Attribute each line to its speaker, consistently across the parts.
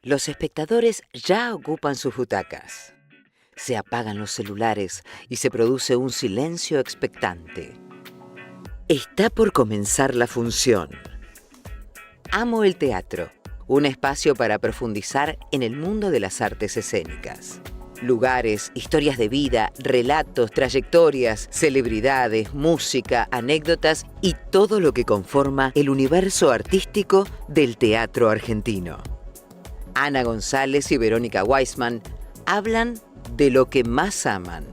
Speaker 1: Los espectadores ya ocupan sus butacas. Se apagan los celulares y se produce un silencio expectante. Está por comenzar la función. Amo el teatro, un espacio para profundizar en el mundo de las artes escénicas. Lugares, historias de vida, relatos, trayectorias, celebridades, música, anécdotas y todo lo que conforma el universo artístico del teatro argentino. Ana González y Verónica Weissman hablan de lo que más aman.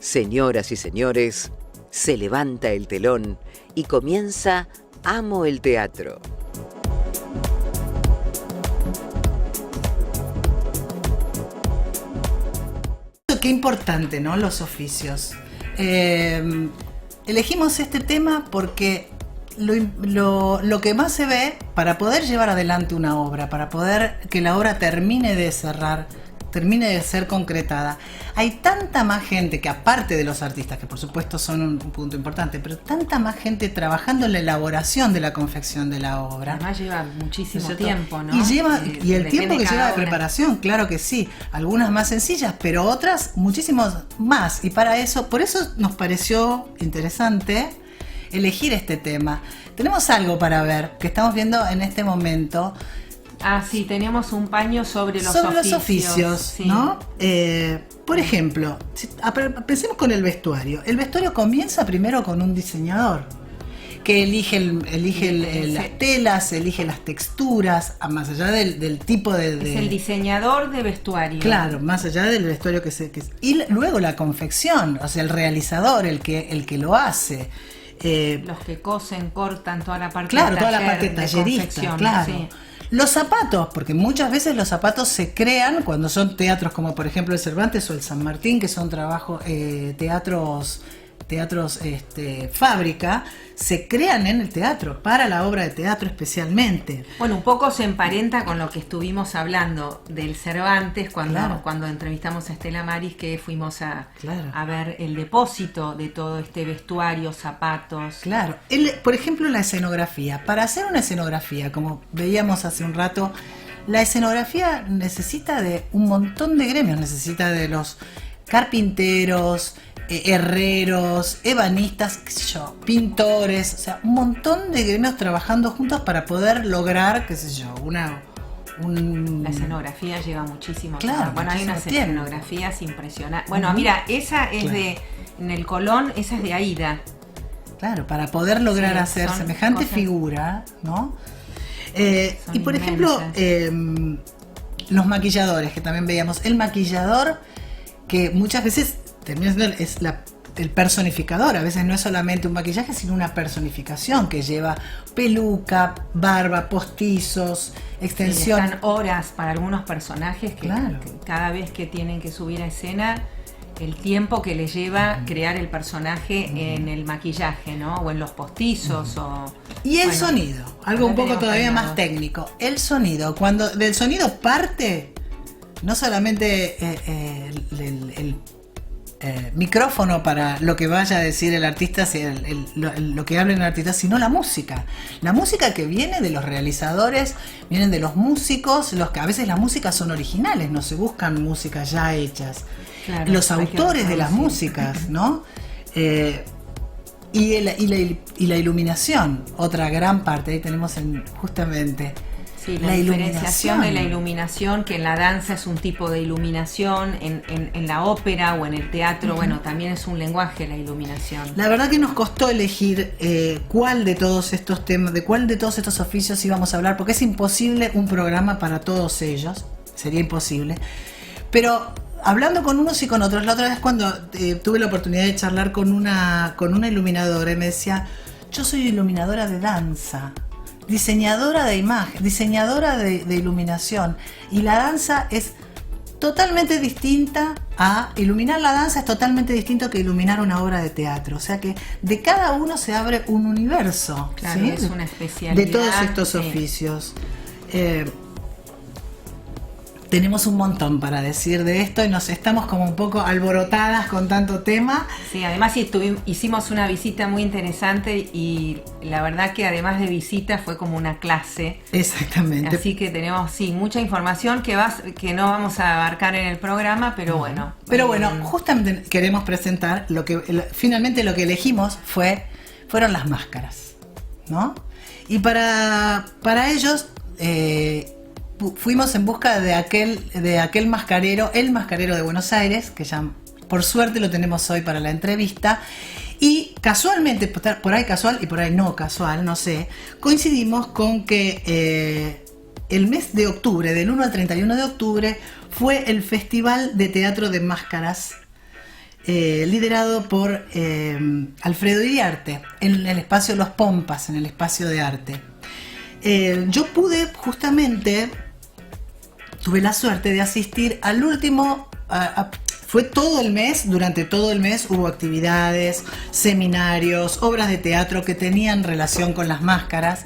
Speaker 1: Señoras y señores, se levanta el telón y comienza Amo el teatro.
Speaker 2: Qué importante, ¿no? Los oficios. Elegimos este tema porque lo que más se ve para poder llevar adelante una obra, para poder que la obra termine de cerrar, termine de ser concretada, hay tanta más gente que, aparte de los artistas, que por supuesto son un punto importante, pero tanta más gente trabajando en la elaboración de la confección de la obra.
Speaker 3: Además lleva muchísimo tiempo, ¿no?
Speaker 2: Y el tiempo que lleva de preparación, claro que sí. Algunas más sencillas, pero otras muchísimos más. Y por eso nos pareció interesante elegir este tema. Tenemos algo para ver, que estamos viendo en este momento.
Speaker 3: Ah, sí, tenemos un paño sobre los
Speaker 2: oficios,
Speaker 3: sí.
Speaker 2: ¿no? Por ejemplo, pensemos con el vestuario. El vestuario comienza primero con un diseñador que elige las telas, elige las texturas, más allá del tipo de...
Speaker 3: Es el diseñador de vestuario.
Speaker 2: Claro, más allá del vestuario y luego la confección, o sea, el realizador, el que lo hace.
Speaker 3: Los que cosen, cortan toda la parte
Speaker 2: claro, toda la parte tallerista, claro. Sí. Los zapatos, porque muchas veces los zapatos se crean cuando son teatros como por ejemplo el Cervantes o el San Martín, que son teatros fábrica, se crean en el teatro, para la obra de teatro especialmente.
Speaker 3: Bueno, un poco se emparenta con lo que estuvimos hablando del Cervantes cuando entrevistamos a Estela Maris, que fuimos a ver el depósito de todo este vestuario, zapatos.
Speaker 2: Claro, por ejemplo la escenografía. Para hacer una escenografía, como veíamos hace un rato, la escenografía necesita de un montón de gremios, necesita de los carpinteros, herreros, ebanistas, qué sé yo, pintores, o sea, un montón de gremios trabajando juntos para poder lograr, qué sé yo,
Speaker 3: La escenografía lleva muchísimo tiempo.
Speaker 2: Claro,
Speaker 3: bueno, hay unas escenografías impresionantes. Bueno, mira, esa es en el Colón, esa es de Aida.
Speaker 2: Claro, para poder lograr hacer semejante figura, ¿no? Y por ejemplo, los maquilladores, que también veíamos, el maquillador que muchas veces termina siendo el personificador, a veces no es solamente un maquillaje, sino una personificación que lleva peluca, barba, postizos, extensión.
Speaker 3: Están horas para algunos personajes que cada vez que tienen que subir a escena, el tiempo que les lleva crear el personaje en el maquillaje, ¿no? O en los postizos.
Speaker 2: Y el sonido, algo un poco todavía más técnico. El sonido, cuando del sonido parte no solamente el micrófono para lo que vaya a decir el artista, lo que hable el artista, sino la música. La música que viene de los realizadores, vienen de los músicos, los que a veces las músicas son originales, no se buscan músicas ya hechas. Claro, los autores de las músicas, ¿no? Y la iluminación, otra gran parte, ahí tenemos justamente...
Speaker 3: Sí, la diferenciación de la iluminación, que en la danza es un tipo de iluminación, en la ópera o en el teatro, bueno, también es un lenguaje la iluminación.
Speaker 2: La verdad que nos costó elegir cuál de todos estos temas, de cuál de todos estos oficios íbamos a hablar, porque es imposible un programa para todos ellos, sería imposible. Pero hablando con unos y con otros, la otra vez cuando tuve la oportunidad de charlar con una iluminadora, y me decía, yo soy iluminadora de danza, diseñadora de imagen, diseñadora de iluminación, y la danza es totalmente distinta iluminar la danza es totalmente distinto que iluminar una obra de teatro, o sea que de cada uno se abre un universo,
Speaker 3: claro,
Speaker 2: ¿sí?
Speaker 3: Es una especialidad
Speaker 2: de todos estos oficios. tenemos un montón para decir de esto y nos estamos como un poco alborotadas con tanto tema.
Speaker 3: Sí, además hicimos una visita muy interesante y la verdad que además de visita fue como una clase.
Speaker 2: Exactamente.
Speaker 3: Así que tenemos, mucha información que no vamos a abarcar en el programa, pero bueno.
Speaker 2: Pero bueno, justamente queremos presentar finalmente lo que elegimos fueron las máscaras, ¿no? Y para ellos fuimos en busca de aquel mascarero, el mascarero de Buenos Aires, que ya por suerte lo tenemos hoy para la entrevista, y casualmente, por ahí casual y por ahí no casual, no sé, coincidimos con que el mes de octubre, del 1 al 31 de octubre, fue el Festival de Teatro de Máscaras, liderado por Alfredo Iriarte, en el espacio Los Pompas, en el espacio de arte. Yo pude justamente, tuve la suerte de asistir al último, fue todo el mes, durante todo el mes hubo actividades, seminarios, obras de teatro que tenían relación con las máscaras,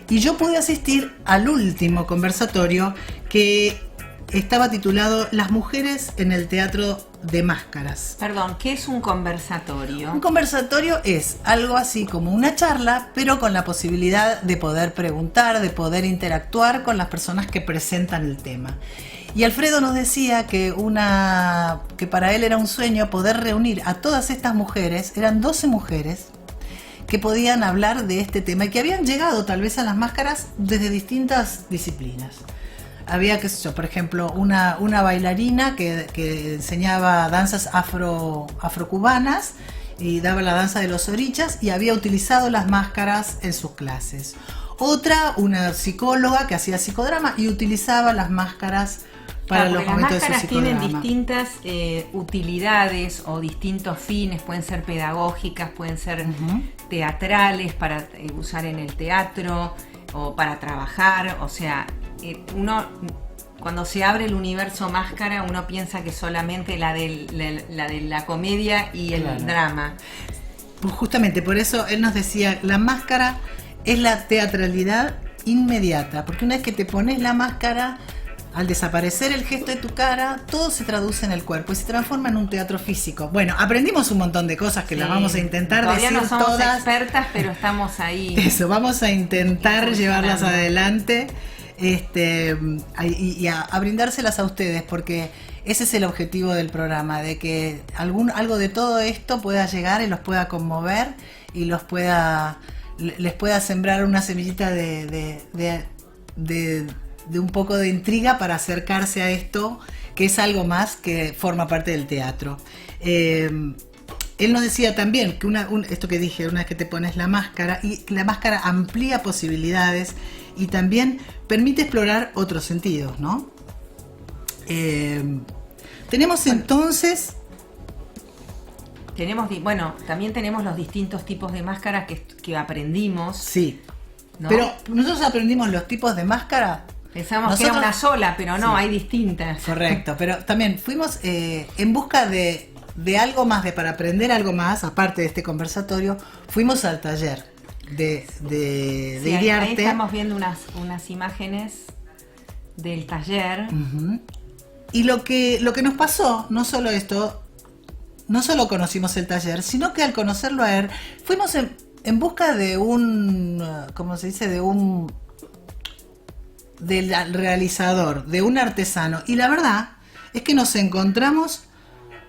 Speaker 2: y yo pude asistir al último conversatorio que estaba titulado Las mujeres en el teatro de máscaras.
Speaker 3: Perdón, ¿qué es un conversatorio?
Speaker 2: Un conversatorio es algo así como una charla, pero con la posibilidad de poder preguntar, de poder interactuar con las personas que presentan el tema. Y Alfredo nos decía que para él era un sueño poder reunir a todas estas mujeres, eran 12 mujeres, que podían hablar de este tema y que habían llegado tal vez a las máscaras desde distintas disciplinas. Había, qué sé yo, por ejemplo, una bailarina que enseñaba danzas afrocubanas y daba la danza de los orichas y había utilizado las máscaras en sus clases. Otra, una psicóloga que hacía psicodrama y utilizaba las máscaras para los momentos de su psicodrama.
Speaker 3: Las máscaras tienen distintas utilidades o distintos fines, pueden ser pedagógicas, pueden ser teatrales para usar en el teatro o para trabajar, o sea, uno cuando se abre el universo máscara uno piensa que solamente la de la comedia y el drama.
Speaker 2: Pues justamente por eso él nos decía, la máscara es la teatralidad inmediata, porque una vez que te pones la máscara, al desaparecer el gesto de tu cara, todo se traduce en el cuerpo y se transforma en un teatro físico. Bueno, aprendimos un montón de cosas que las vamos a intentar
Speaker 3: todavía
Speaker 2: decir
Speaker 3: no somos
Speaker 2: todas.
Speaker 3: Expertas, pero estamos ahí.
Speaker 2: Eso, vamos a intentar llevarlas adelante y a brindárselas a ustedes, porque ese es el objetivo del programa, de que algo de todo esto pueda llegar y los pueda conmover y les pueda sembrar una semillita de un poco de intriga para acercarse a esto, que es algo más que forma parte del teatro. Él nos decía también que esto que dije, una vez que te pones la máscara, y la máscara amplía posibilidades y también permite explorar otros sentidos, ¿no? Tenemos entonces...
Speaker 3: también tenemos los distintos tipos de máscaras que aprendimos.
Speaker 2: Sí,
Speaker 3: ¿no?
Speaker 2: Pero nosotros aprendimos los tipos de máscara.
Speaker 3: Pensamos que era una sola, pero no, hay distintas.
Speaker 2: Correcto, pero también fuimos en busca de algo más, para aprender algo más, aparte de este conversatorio, fuimos al taller de Iriarte.
Speaker 3: Ahí estamos viendo unas imágenes del taller.
Speaker 2: Uh-huh. Y lo que nos pasó, no solo esto, no solo conocimos el taller, sino que al conocerlo a él, fuimos en busca de ¿cómo se dice? Del realizador, de un artesano. Y la verdad es que nos encontramos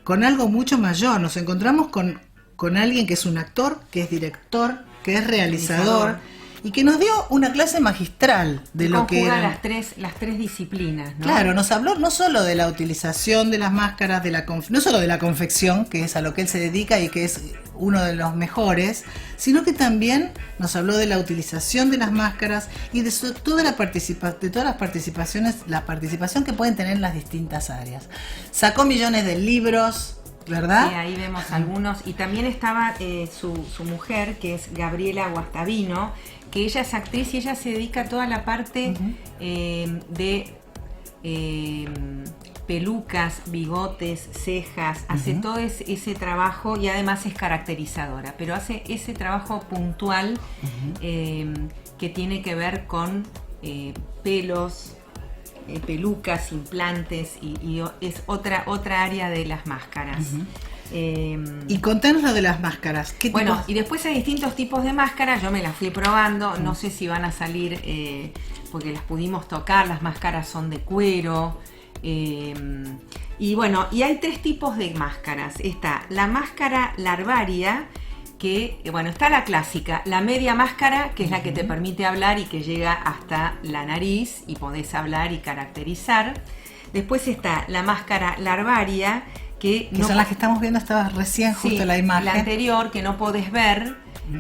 Speaker 2: con algo mucho mayor. Nos encontramos con alguien que es un actor, que es director, que es realizador. Y que nos dio una clase magistral de lo que eran
Speaker 3: las tres disciplinas, ¿no?
Speaker 2: Claro, nos habló no solo de la utilización de las máscaras, no solo de la confección, que es a lo que él se dedica y que es uno de los mejores, sino que también nos habló de la utilización de las máscaras y de todas las participaciones, la participación que pueden tener en las distintas áreas. Sacó millones de libros, ¿verdad?
Speaker 3: Sí, ahí vemos algunos. Y también estaba su mujer, que es Gabriela Guastavino, que ella es actriz y ella se dedica a toda la parte de pelucas, bigotes, cejas, hace todo ese trabajo y además es caracterizadora, pero hace ese trabajo puntual que tiene que ver con pelos, pelucas, implantes y es otra área de las máscaras.
Speaker 2: Y contanos lo de las máscaras.
Speaker 3: Bueno, y después hay distintos tipos de máscaras, yo me las fui probando, no sé si van a salir porque las pudimos tocar, las máscaras son de cuero. Y bueno, y hay 3 tipos de máscaras. Está la máscara larvaria, que, bueno, está la clásica, la media máscara, que es la que te permite hablar y que llega hasta la nariz y podés hablar y caracterizar. Después está la máscara larvaria, que
Speaker 2: son las que estamos viendo, estaba recién justo la imagen.
Speaker 3: La anterior, que no podés ver,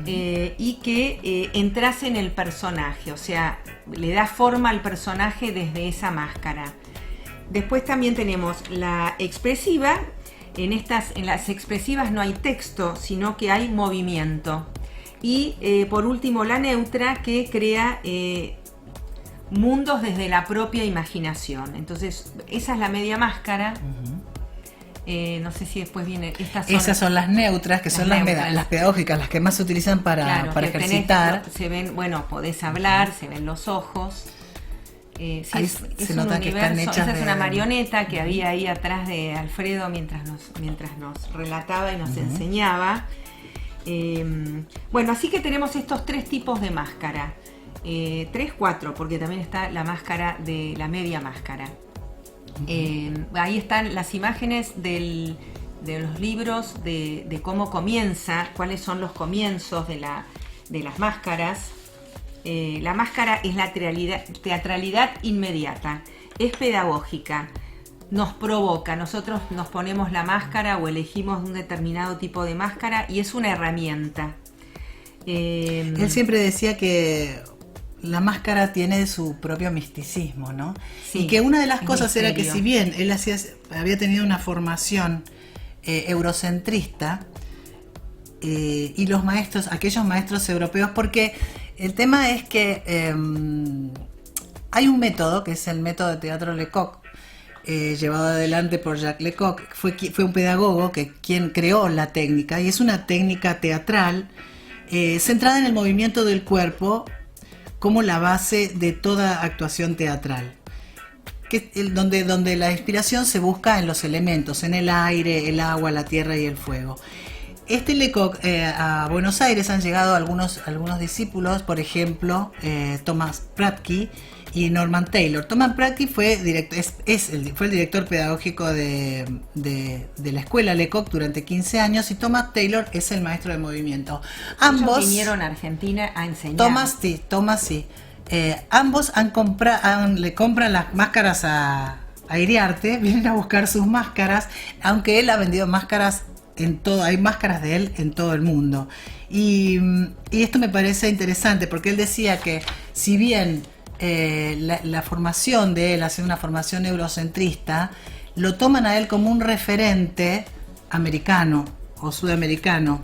Speaker 3: y que entras en el personaje, o sea, le da forma al personaje desde esa máscara. Después también tenemos la expresiva. En las expresivas no hay texto, sino que hay movimiento. Y por último la neutra, que crea mundos desde la propia imaginación. Entonces esa es la media máscara. No sé si después viene...
Speaker 2: Esas son las neutras, que son las pedagógicas, las que más se utilizan para ejercitar.
Speaker 3: Se ven, bueno, podés hablar, se ven los ojos. Sí,
Speaker 2: se nota que están hechas.
Speaker 3: Esa es una marioneta que había ahí atrás de Alfredo mientras nos relataba y nos enseñaba. Bueno, así que tenemos estos 3 tipos de máscara. 3, 4, porque también está la máscara de la media máscara. Ahí están las imágenes de los libros de cómo comienza, cuáles son los comienzos de las máscaras. La máscara es la teatralidad inmediata, es pedagógica, nos provoca, nosotros nos ponemos la máscara o elegimos un determinado tipo de máscara y es una herramienta.
Speaker 2: Él siempre decía que la máscara tiene su propio misticismo, ¿no?
Speaker 3: Sí,
Speaker 2: y que una de las cosas era que si bien él había tenido una formación eurocentrista, y los maestros, aquellos maestros europeos, porque el tema es que hay un método, que es el método de teatro Lecoq, llevado adelante por Jacques Lecoq, fue un pedagogo quien creó la técnica, y es una técnica teatral centrada en el movimiento del cuerpo como la base de toda actuación teatral, donde la inspiración se busca en los elementos, en el aire, el agua, la tierra y el fuego. Lecoq, a Buenos Aires han llegado algunos discípulos, por ejemplo, Thomas Pratky y Norman Taylor. Thomas Pratky fue el director pedagógico de la escuela Lecoq durante 15 años, y Thomas Taylor es el maestro de movimiento.
Speaker 3: Ambos vinieron a Argentina a enseñar.
Speaker 2: Thomas sí. Ambos le compran las máscaras a Iriarte, vienen a buscar sus máscaras, aunque él ha vendido máscaras hay máscaras de él en todo el mundo. Y esto me parece interesante, porque él decía que si bien la formación de él ha sido una formación eurocentrista, lo toman a él como un referente americano o sudamericano.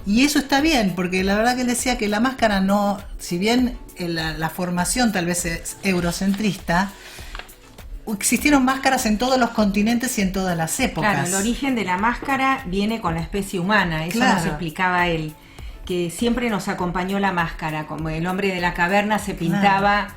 Speaker 2: Y eso está bien, porque la verdad que él decía que la máscara no, si bien la formación tal vez es eurocentrista, existieron máscaras en todos los continentes y en todas las épocas.
Speaker 3: Claro, el origen de la máscara viene con la especie humana, eso nos explicaba él, que siempre nos acompañó la máscara, como el hombre de la caverna se pintaba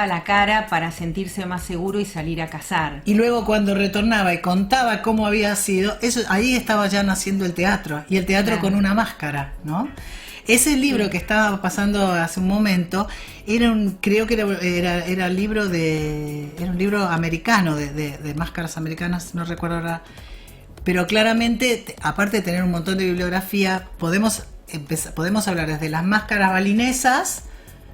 Speaker 3: la cara para sentirse más seguro y salir a cazar.
Speaker 2: Y luego cuando retornaba y contaba cómo había sido, ahí estaba ya naciendo el teatro, y el teatro con una máscara, ¿no? Ese libro que estaba pasando hace un momento era un libro americano de máscaras americanas, no recuerdo ahora, pero claramente, aparte de tener un montón de bibliografía, podemos hablar desde las máscaras balinesas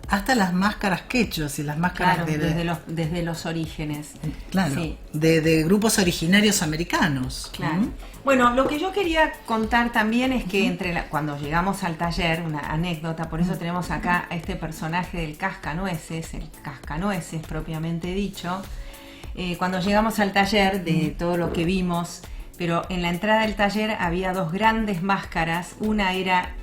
Speaker 2: hasta las máscaras quechos y las máscaras
Speaker 3: desde los orígenes.
Speaker 2: Claro, sí. de grupos originarios americanos.
Speaker 3: Claro. Bueno, lo que yo quería contar también es que cuando llegamos al taller, una anécdota, por eso tenemos acá a este personaje del cascanueces, el cascanueces propiamente dicho. Cuando llegamos al taller, de todo lo que vimos, pero en la entrada del taller había 2 grandes máscaras. Una era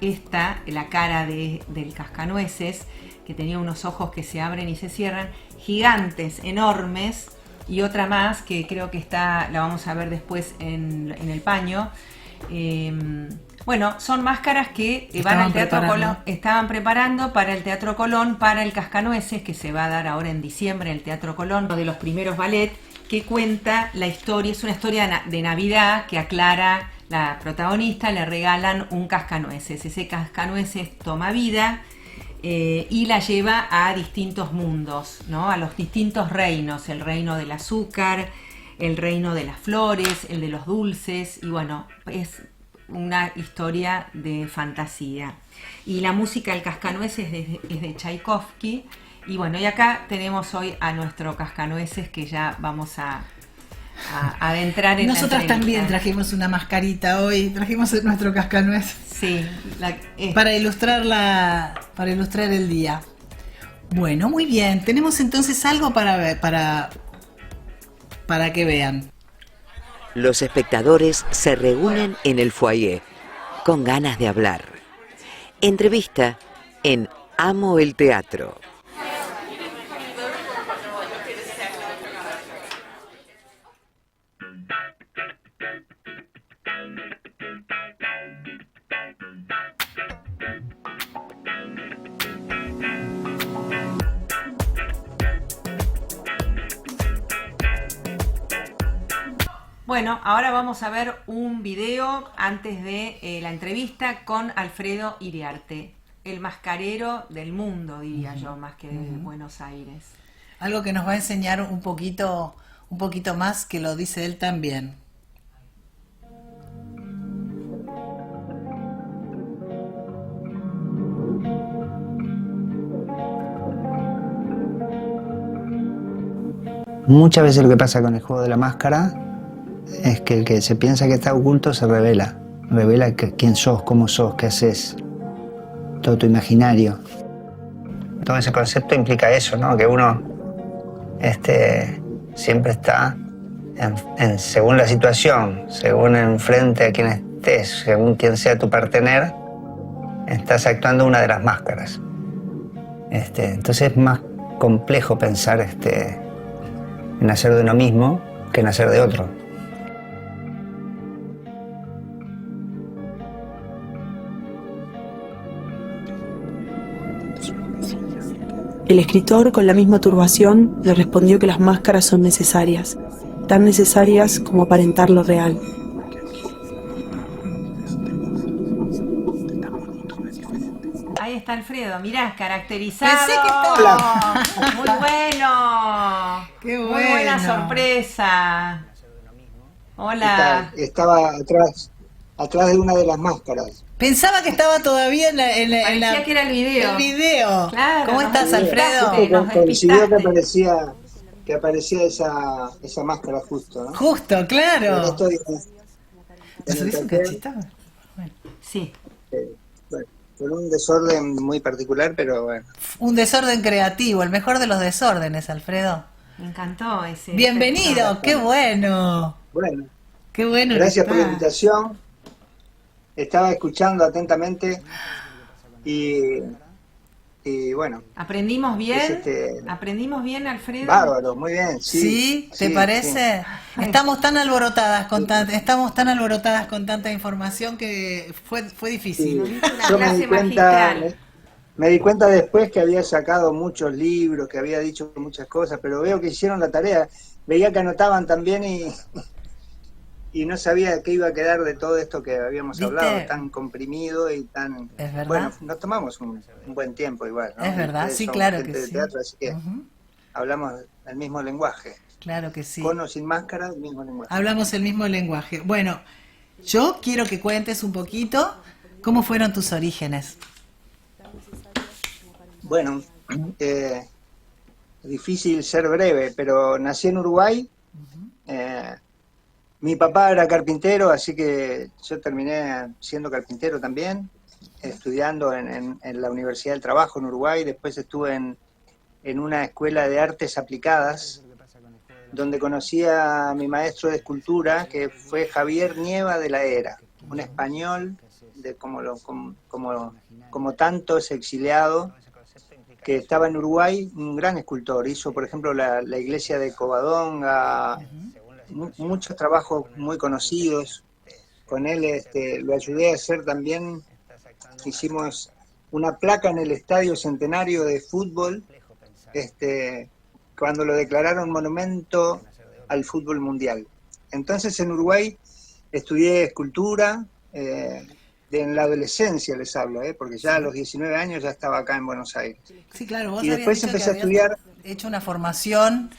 Speaker 3: la cara del cascanueces, que tenía unos ojos que se abren y se cierran, gigantes, enormes, y otra más que creo que la vamos a ver después en el paño, Bueno, son máscaras que van al Teatro Colón, estaban preparando para el Teatro Colón, para el Cascanueces, que se va a dar ahora en diciembre en el Teatro Colón, uno de los primeros ballet, que cuenta la historia, es una historia de Navidad que aclara la protagonista, le regalan un cascanueces. Ese cascanueces toma vida y la lleva a distintos mundos, ¿no? A los distintos reinos, el reino del azúcar, el reino de las flores, el de los dulces, y bueno, es una historia de fantasía. Y la música del cascanueces es de Tchaikovsky. Y bueno, y acá tenemos hoy a nuestro cascanueces, que ya vamos a adentrar en
Speaker 2: Nosotras también trajimos una mascarita hoy, trajimos nuestro cascanueces.
Speaker 3: Sí,
Speaker 2: para ilustrar el día. Bueno, muy bien. Tenemos entonces algo para ver, para que vean.
Speaker 1: Los espectadores se reúnen en el foyer, con ganas de hablar. Entrevista en Amo el Teatro.
Speaker 3: Bueno, ahora vamos a ver un video antes de la entrevista con Alfredo Iriarte, el mascarero del mundo, diría yo, más que de Buenos Aires.
Speaker 2: Algo que nos va a enseñar un poquito más, que lo dice él también.
Speaker 4: Muchas veces lo que pasa con el juego de la máscara es que el que se piensa que está oculto se revela quién sos, cómo sos, qué haces, todo tu imaginario. Todo ese concepto implica eso, ¿no? Que uno siempre está, según la situación, según enfrente a quien estés, según quien sea tu partener, estás actuando una de las máscaras. Entonces es más complejo pensar en hacer de uno mismo que en hacer de otro.
Speaker 5: El escritor, con la misma turbación, le respondió que las máscaras son necesarias, tan necesarias como aparentar lo real.
Speaker 3: Ahí está Alfredo, mirá, caracterizado.
Speaker 2: Pensé que estaba.
Speaker 3: Muy bueno.
Speaker 2: Qué bueno.
Speaker 3: Muy buena sorpresa. Hola.
Speaker 6: Estaba atrás de una de las máscaras.
Speaker 2: Pensaba que estaba todavía en
Speaker 3: Parecía que era el video.
Speaker 2: El video.
Speaker 3: Claro,
Speaker 2: ¿Cómo estás, Alfredo?
Speaker 3: Nos
Speaker 6: Coincidió
Speaker 3: despistaste.
Speaker 6: que aparecía esa máscara justo, ¿no?
Speaker 2: Justo, claro.
Speaker 6: Estoy
Speaker 2: ¿Nos subís un cachito? Bueno.
Speaker 3: Sí.
Speaker 6: Bueno, por un desorden muy particular, pero bueno.
Speaker 2: Un desorden creativo, el mejor de los desórdenes, Alfredo.
Speaker 3: Me encantó ese.
Speaker 2: Bienvenido, qué bueno.
Speaker 6: Bueno,
Speaker 2: Qué bueno.
Speaker 6: gracias por la invitación. Estaba escuchando atentamente y bueno.
Speaker 3: ¿Aprendimos bien?
Speaker 6: Es
Speaker 3: ¿Aprendimos bien, Alfredo?
Speaker 6: Bárbaro, muy bien.
Speaker 2: ¿Sí? ¿Te parece? Sí. Estamos tan alborotadas con tanta información que fue difícil.
Speaker 6: Sí. Yo me di cuenta después que había sacado muchos libros, que había dicho muchas cosas, pero veo que hicieron la tarea. Veía que anotaban también y no sabía qué iba a quedar de todo esto que habíamos hablado, tan comprimido y tan...
Speaker 2: ¿Es verdad?
Speaker 6: Bueno, nos tomamos un buen tiempo igual, ¿no?
Speaker 2: Es verdad,
Speaker 6: Ustedes
Speaker 2: sí,
Speaker 6: son
Speaker 2: claro
Speaker 6: gente
Speaker 2: que
Speaker 6: de
Speaker 2: sí.
Speaker 6: teatro, así que hablamos el mismo lenguaje.
Speaker 2: Claro que sí.
Speaker 6: Con o sin máscara, el mismo lenguaje.
Speaker 2: Hablamos el mismo lenguaje. Bueno, yo quiero que cuentes un poquito cómo fueron tus orígenes.
Speaker 6: Bueno, difícil ser breve, pero nací en Uruguay. Mi papá era carpintero, así que yo terminé siendo carpintero también, estudiando en la Universidad del Trabajo en Uruguay. Después estuve en una escuela de artes aplicadas, donde conocí a mi maestro de escultura, que fue Javier Nieva de la Era, un español, como tantos exiliado, que estaba en Uruguay, un gran escultor. Hizo, por ejemplo, la iglesia de Covadonga, muchos trabajos muy conocidos, con él lo ayudé a hacer también, hicimos una placa en el Estadio Centenario de fútbol, cuando lo declararon monumento al fútbol mundial. Entonces en Uruguay estudié escultura, en la adolescencia les hablo, porque ya a los 19 años ya estaba acá en Buenos Aires.
Speaker 2: Sí, claro, vos
Speaker 6: Y después
Speaker 2: habías dicho
Speaker 6: empecé a
Speaker 2: que habías
Speaker 6: estudiar.
Speaker 2: hecho una formación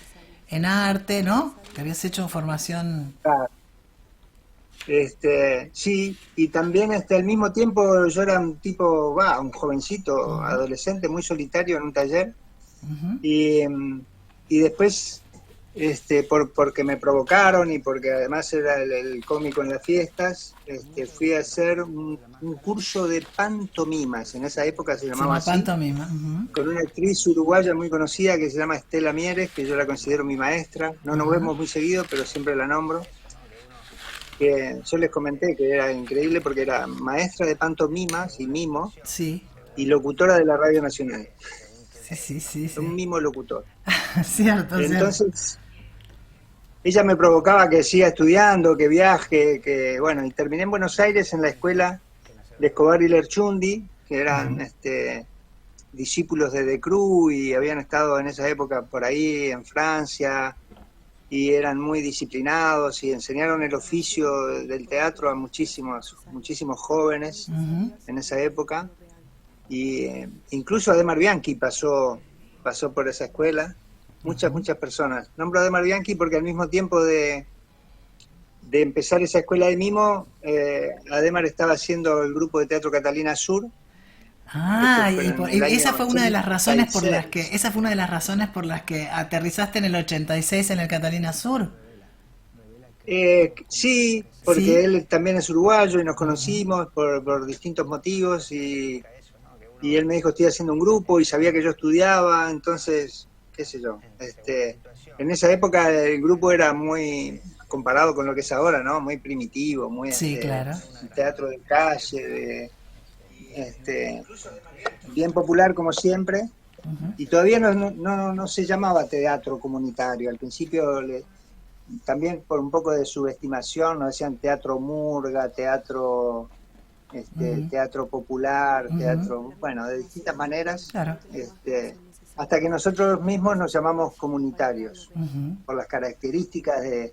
Speaker 2: en arte, ¿no? Que habías hecho formación...
Speaker 6: Claro. Sí, y también al mismo tiempo yo era un tipo, un jovencito, adolescente, muy solitario en un taller, y después, porque me provocaron y porque además era el cómico en las fiestas, fui a hacer un curso de pantomimas, en esa época se llamaba así,
Speaker 2: pantomima.
Speaker 6: con una actriz uruguaya muy conocida que se llama Estela Mieres, que yo la considero mi maestra, no nos vemos muy seguido, pero siempre la nombro. Que yo les comenté que era increíble porque era maestra de pantomimas y mimo,
Speaker 2: sí,
Speaker 6: y locutora de la Radio Nacional.
Speaker 2: Sí.
Speaker 6: Un mimo locutor.
Speaker 2: Cierto.
Speaker 6: Entonces, ella me provocaba que siga estudiando, que viaje, y terminé en Buenos Aires en la escuela de Escobar y Lerchundi, que eran discípulos de Cruz y habían estado en esa época por ahí en Francia, y eran muy disciplinados y enseñaron el oficio del teatro a muchísimos jóvenes en esa época. Y incluso Ademar Bianchi pasó por esa escuela, muchas personas. Nombro a Ademar Bianchi porque al mismo tiempo de empezar esa escuela de mimo, Ademar estaba haciendo el grupo de teatro Catalina Sur.
Speaker 2: Y esa fue una de las razones por las que aterrizaste en el 86 en el Catalina Sur.
Speaker 6: Sí, porque él también es uruguayo y nos conocimos por distintos motivos, y él me dijo, estoy haciendo un grupo, y sabía que yo estudiaba, entonces, qué sé yo, en esa época el grupo era muy, comparado con lo que es ahora, ¿no? Muy primitivo, muy
Speaker 2: claro.
Speaker 6: Teatro de calle, bien popular como siempre, y todavía no se llamaba teatro comunitario. Al principio también por un poco de subestimación nos decían teatro murga, teatro teatro popular, teatro, de distintas maneras,
Speaker 2: claro.
Speaker 6: Hasta que nosotros mismos nos llamamos comunitarios, por las características de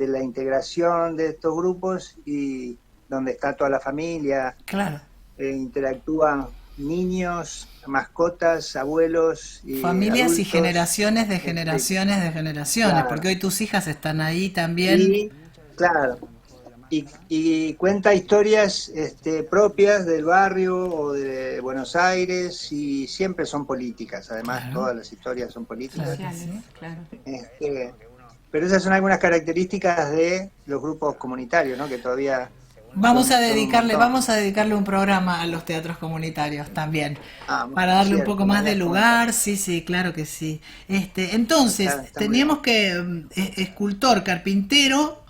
Speaker 6: la integración de estos grupos, y donde está toda la familia,
Speaker 2: claro.
Speaker 6: Interactúan niños, mascotas, abuelos y
Speaker 2: familias
Speaker 6: adultos,
Speaker 2: y generaciones de generaciones,
Speaker 6: claro.
Speaker 2: Porque hoy tus hijas están ahí también.
Speaker 6: Y, claro, y cuenta historias propias del barrio o de Buenos Aires, y siempre son políticas, además, claro. Todas las historias son políticas.
Speaker 3: Claro, sí, claro.
Speaker 6: Pero esas son algunas características de los grupos comunitarios, ¿no? Que todavía...
Speaker 2: Vamos a dedicarle un programa a los teatros comunitarios también, para darle un poco más de lugar. Sí, claro que sí. Entonces, teníamos que escultor, carpintero.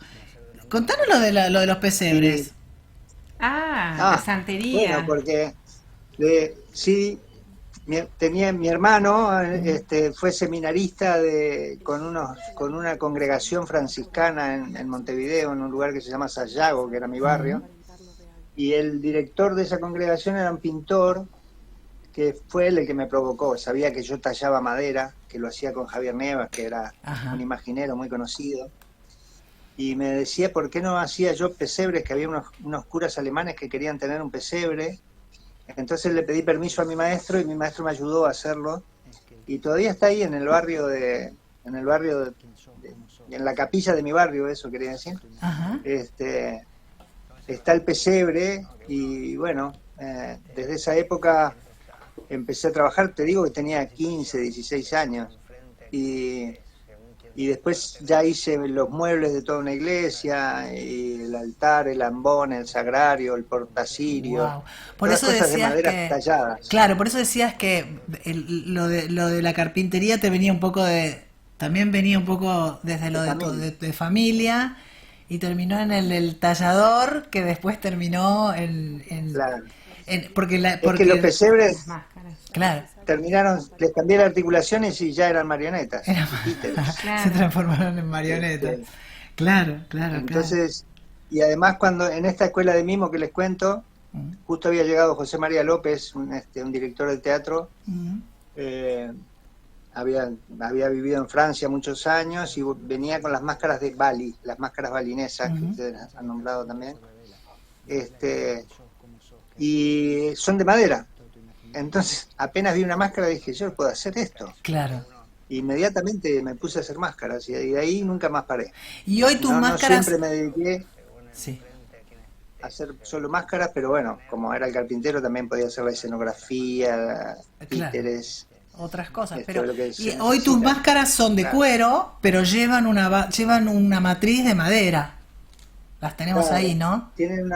Speaker 2: Contanos lo de los pesebres.
Speaker 3: Sí. La santería.
Speaker 6: Bueno, porque tenía mi hermano, fue seminarista con una congregación franciscana en Montevideo, en un lugar que se llama Sayago, que era mi barrio, y el director de esa congregación era un pintor, que fue él el que me provocó. Sabía que yo tallaba madera, que lo hacía con Javier Nevas, que era un imaginero muy conocido, y me decía por qué no hacía yo pesebres, que había unos curas alemanes que querían tener un pesebre. Entonces le pedí permiso a mi maestro, y mi maestro me ayudó a hacerlo, y todavía está ahí en el barrio en la capilla de mi barrio, eso quería decir. Está el pesebre, y bueno, desde esa época empecé a trabajar. Te digo que tenía 15, 16 años, y después ya hice los muebles de toda una iglesia, y el altar, el ambón, el sagrario, el portacirio. Wow.
Speaker 2: Por eso
Speaker 6: cosas
Speaker 2: decías
Speaker 6: de madera talladas.
Speaker 2: Claro, por eso decías que lo de la carpintería te venía un poco también venía un poco desde lo de familia, y terminó en el tallador, que después terminó
Speaker 6: claro.
Speaker 2: Porque
Speaker 6: es que los pesebres,
Speaker 2: claro,
Speaker 6: terminaron, les cambié las articulaciones y ya eran marionetas.
Speaker 2: Claro. Se transformaron en marionetas. Claro.
Speaker 6: Entonces, y además cuando en esta escuela de mimo que les cuento, justo había llegado José María López, un director de teatro, había vivido en Francia muchos años y venía con las máscaras de Bali, las máscaras balinesas que ustedes han nombrado también, y son de madera. Entonces apenas vi una máscara dije, yo puedo hacer esto.
Speaker 2: Claro.
Speaker 6: Inmediatamente me puse a hacer máscaras y de ahí nunca más paré.
Speaker 2: Y hoy tus máscaras...
Speaker 6: No siempre me dediqué
Speaker 2: sí.
Speaker 6: a hacer solo máscaras, pero bueno, como era el carpintero también podía hacer la escenografía, títeres,
Speaker 2: otras cosas. Pero y
Speaker 6: hoy
Speaker 2: tus máscaras son de cuero, pero llevan una matriz de madera. Las tenemos ahí, ¿no?
Speaker 6: Tienen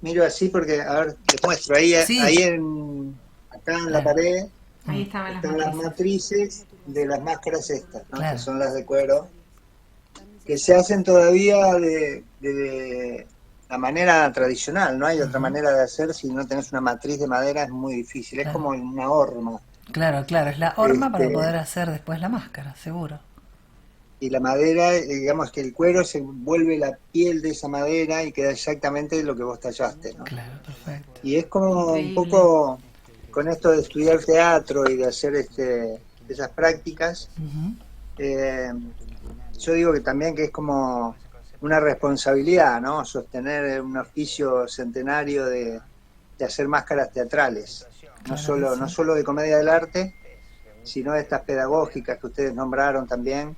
Speaker 6: miro así porque, a ver, te muestro, ahí acá en la pared
Speaker 3: ahí estaban
Speaker 6: las matrices de las máscaras estas, ¿no? Que son las de cuero, que se hacen todavía de la manera tradicional, no hay otra manera de hacer. Si no tenés una matriz de madera es muy difícil, es como una horma.
Speaker 2: Claro, es la horma para poder hacer después la máscara, seguro.
Speaker 6: Y la madera, digamos que el cuero se vuelve la piel de esa madera y queda exactamente lo que vos tallaste, ¿no?
Speaker 2: Claro, perfecto.
Speaker 6: Y es como un poco con esto de estudiar teatro y de hacer esas prácticas, yo digo que también que es como una responsabilidad, ¿no? Sostener un oficio centenario de hacer máscaras teatrales, no solo de comedia del arte, sino de estas pedagógicas que ustedes nombraron también.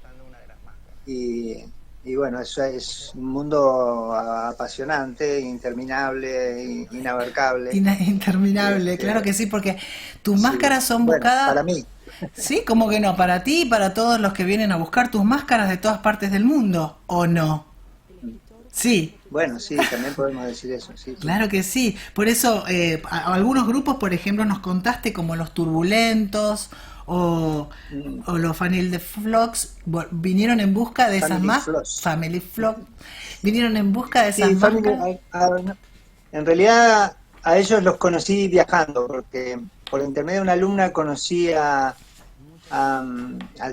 Speaker 6: Y bueno, eso es un mundo apasionante, interminable, inabarcable.
Speaker 2: Interminable, claro que sí, porque tus máscaras son buscadas...
Speaker 6: Para mí.
Speaker 2: Sí, como que no, para ti y para todos los que vienen a buscar tus máscaras de todas partes del mundo, ¿o no? Sí.
Speaker 6: Bueno, sí, también podemos decir eso. Sí,
Speaker 2: claro que sí. Por eso, algunos grupos, por ejemplo, nos contaste como Los Turbulentos o los Family Flocks vinieron en busca de esas máscaras. Family Flock vinieron en busca de esas máscaras.
Speaker 6: En realidad, a ellos los conocí viajando, porque por intermedio de una alumna conocí al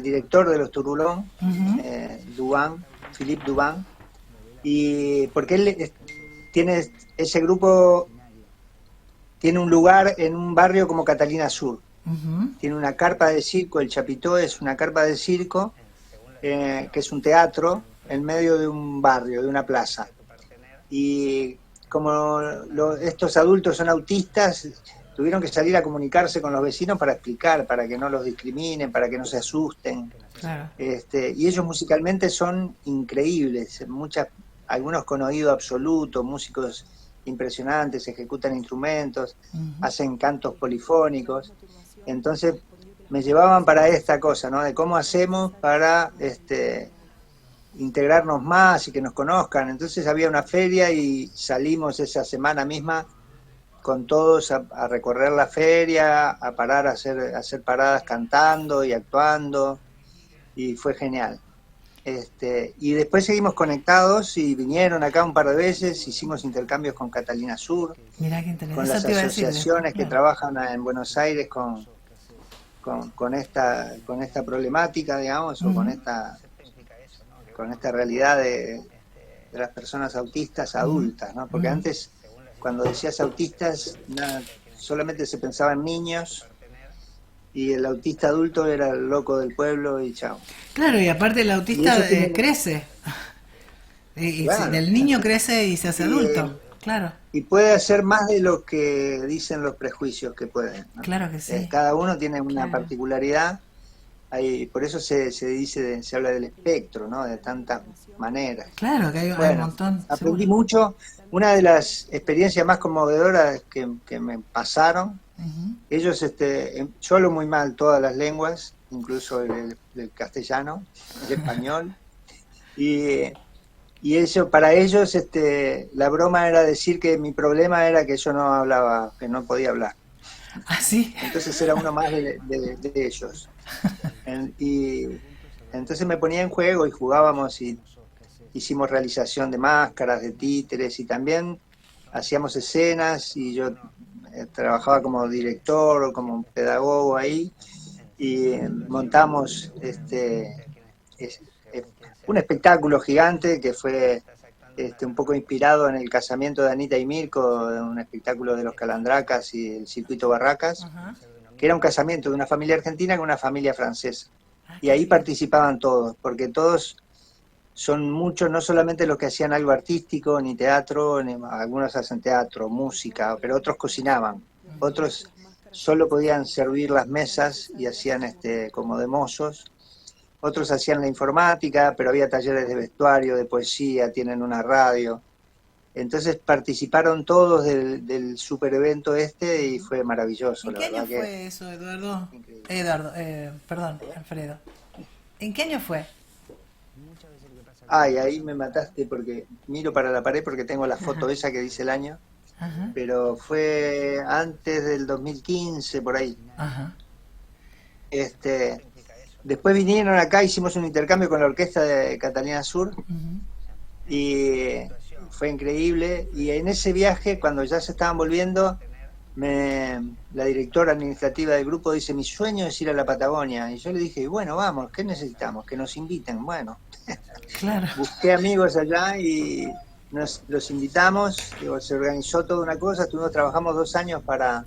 Speaker 6: director de los Turbulón, Philippe Duban, y porque él tiene ese grupo, tiene un lugar en un barrio como Catalina Sur. Tiene una carpa de circo, el Chapitó es una carpa de circo, que es un teatro en medio de un barrio, de una plaza. Y como estos adultos son autistas, tuvieron que salir a comunicarse con los vecinos para explicar, para que no los discriminen, para que no se asusten.
Speaker 2: Claro.
Speaker 6: Y ellos musicalmente son increíbles, algunos con oído absoluto, músicos impresionantes, ejecutan instrumentos, hacen cantos polifónicos. Entonces me llevaban para esta cosa, ¿no? De cómo hacemos para integrarnos más y que nos conozcan. Entonces había una feria y salimos esa semana misma con todos a recorrer la feria, a parar, a hacer paradas cantando y actuando, y fue genial. Y después seguimos conectados y vinieron acá un par de veces, hicimos intercambios con Catalina Sur,
Speaker 2: mirá qué interesante.
Speaker 6: con las asociaciones que trabajan en Buenos Aires con esta problemática, digamos, o con esta realidad de las personas autistas adultas, ¿no? Porque antes, cuando decías autistas, solamente se pensaba en niños, y el autista adulto era el loco del pueblo y chao.
Speaker 2: Claro, y aparte el autista crece. El niño crece y se hace adulto, claro.
Speaker 6: Y puede hacer más de lo que dicen los prejuicios que pueden, ¿no?
Speaker 2: Claro que sí.
Speaker 6: Cada uno tiene una particularidad. Por eso se habla del espectro, ¿no? De tantas maneras.
Speaker 2: Claro, que hay un montón.
Speaker 6: Aprendí mucho. Una de las experiencias más conmovedoras que me pasaron, ellos, yo hablo muy mal todas las lenguas, incluso el castellano, el español, y eso, para ellos la broma era decir que mi problema era que yo no hablaba, que no podía hablar.
Speaker 2: ¿Ah, sí?
Speaker 6: Entonces era uno más de ellos. Y entonces me ponía en juego y jugábamos y hicimos realización de máscaras, de títeres, y también hacíamos escenas, y yo trabajaba como director o como pedagogo ahí, y montamos un espectáculo gigante que fue un poco inspirado en el casamiento de Anita y Mirko, de un espectáculo de los Calandracas y el Circuito Barracas, que era un casamiento de una familia argentina con una familia francesa. Y ahí participaban todos, porque todos son muchos, no solamente los que hacían algo artístico, ni teatro, algunos hacen teatro, música, pero otros cocinaban, otros solo podían servir las mesas y hacían como de mozos, otros hacían la informática, pero había talleres de vestuario, de poesía, tienen una radio. Entonces participaron todos del super evento y fue maravilloso.
Speaker 2: ¿En qué año fue eso, Eduardo? Perdón, Alfredo. ¿En qué año fue?
Speaker 6: Ay, ahí me mataste porque miro para la pared porque tengo la foto esa que dice el año. Ajá. Pero fue antes del 2015, por ahí. Ajá. Después vinieron acá, hicimos un intercambio con la orquesta de Catalina Sur y fue increíble. Y en ese viaje, cuando ya se estaban volviendo, la directora administrativa del grupo dice, mi sueño es ir a la Patagonia. Y yo le dije, bueno, vamos, ¿qué necesitamos? Que nos inviten. Bueno, claro. Busqué amigos allá y los invitamos, se organizó toda una cosa, trabajamos 2 años para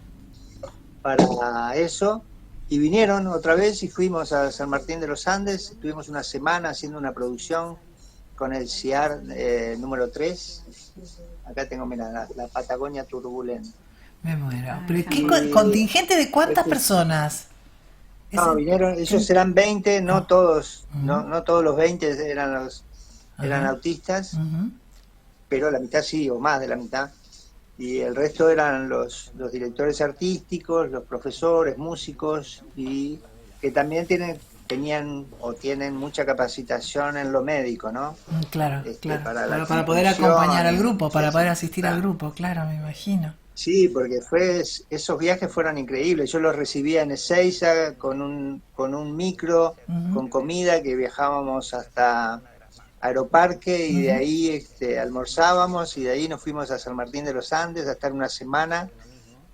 Speaker 6: eso. Y vinieron otra vez y fuimos a San Martín de los Andes, estuvimos una semana haciendo una producción con el CIAR número 3. Acá tengo, mira, la Patagonia Turbulenta.
Speaker 2: Me muero. ¿Pero qué contingente de cuántas personas?
Speaker 6: No, vinieron, ellos eran 20, no todos, no todos los 20 eran autistas, pero la mitad sí, o más de la mitad. Y el resto eran los directores artísticos, los profesores, músicos, y que también tienen mucha capacitación en lo médico, ¿no?
Speaker 2: Claro, claro. Para poder acompañar al grupo, para poder asistir al grupo, claro, me imagino.
Speaker 6: Sí, porque esos viajes fueron increíbles. Yo los recibía en Ezeiza con un micro, con comida, que viajábamos hasta Aeroparque y de ahí almorzábamos y de ahí nos fuimos a San Martín de los Andes a estar una semana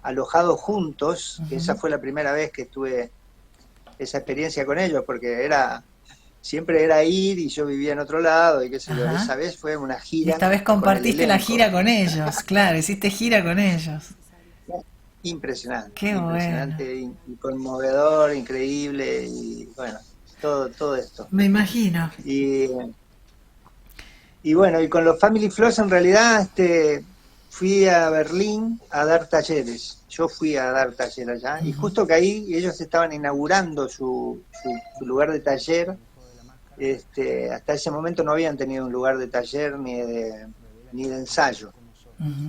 Speaker 6: alojados juntos. Esa fue la primera vez que tuve esa experiencia con ellos, porque siempre era ir y yo vivía en otro lado y qué sé yo. Esa vez fue una gira.
Speaker 2: Y esta vez compartiste la gira con ellos, claro, hiciste gira con ellos.
Speaker 6: Impresionante.
Speaker 2: Qué
Speaker 6: impresionante,
Speaker 2: bueno.
Speaker 6: Y conmovedor, increíble y bueno, todo esto.
Speaker 2: Me imagino.
Speaker 6: Y bueno, y con los Family Floss en realidad fui a Berlín a dar talleres. Yo fui a dar taller allá y justo que ahí ellos estaban inaugurando su lugar de taller. Hasta ese momento no habían tenido un lugar de taller ni de ensayo.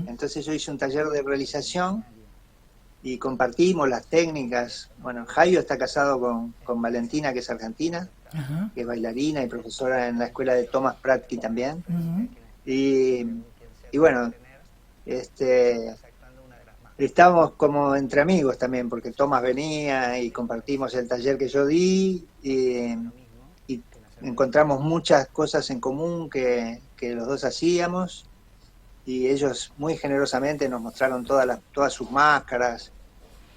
Speaker 6: Entonces yo hice un taller de realización y compartimos las técnicas. Bueno, Jairo está casado con Valentina, que es argentina, que es bailarina y profesora en la escuela de Thomas Pratky también. Y bueno, estábamos como entre amigos también, porque Thomas venía y compartimos el taller que yo di y encontramos muchas cosas en común que los dos hacíamos, y ellos muy generosamente nos mostraron todas sus máscaras,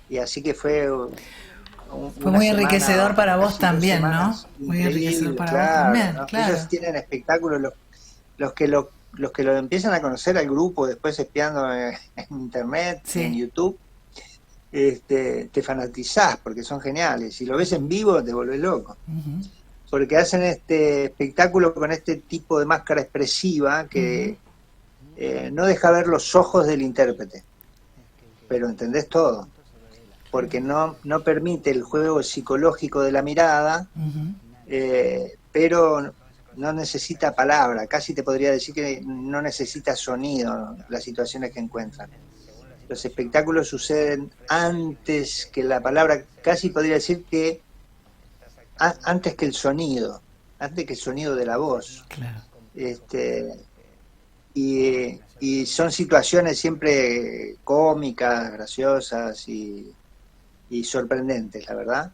Speaker 6: y así que fue
Speaker 2: muy enriquecedor para vos también, ¿no? Muy enriquecedor para vos también,
Speaker 6: ¿no?
Speaker 2: Claro.
Speaker 6: Ellos tienen espectáculos, los que lo empiezan a conocer al grupo después espiando en internet, en YouTube, te fanatizás porque son geniales. Si lo ves en vivo te volvés loco. Porque hacen este espectáculo con este tipo de máscara expresiva que no deja ver los ojos del intérprete, pero entendés todo, porque no permite el juego psicológico de la mirada, pero no necesita palabra, casi te podría decir que no necesita sonido las situaciones que encuentran. Los espectáculos suceden antes que la palabra, casi podría decir que antes que el sonido de la voz.
Speaker 2: Claro.
Speaker 6: Y son situaciones siempre cómicas, graciosas y sorprendentes, la verdad.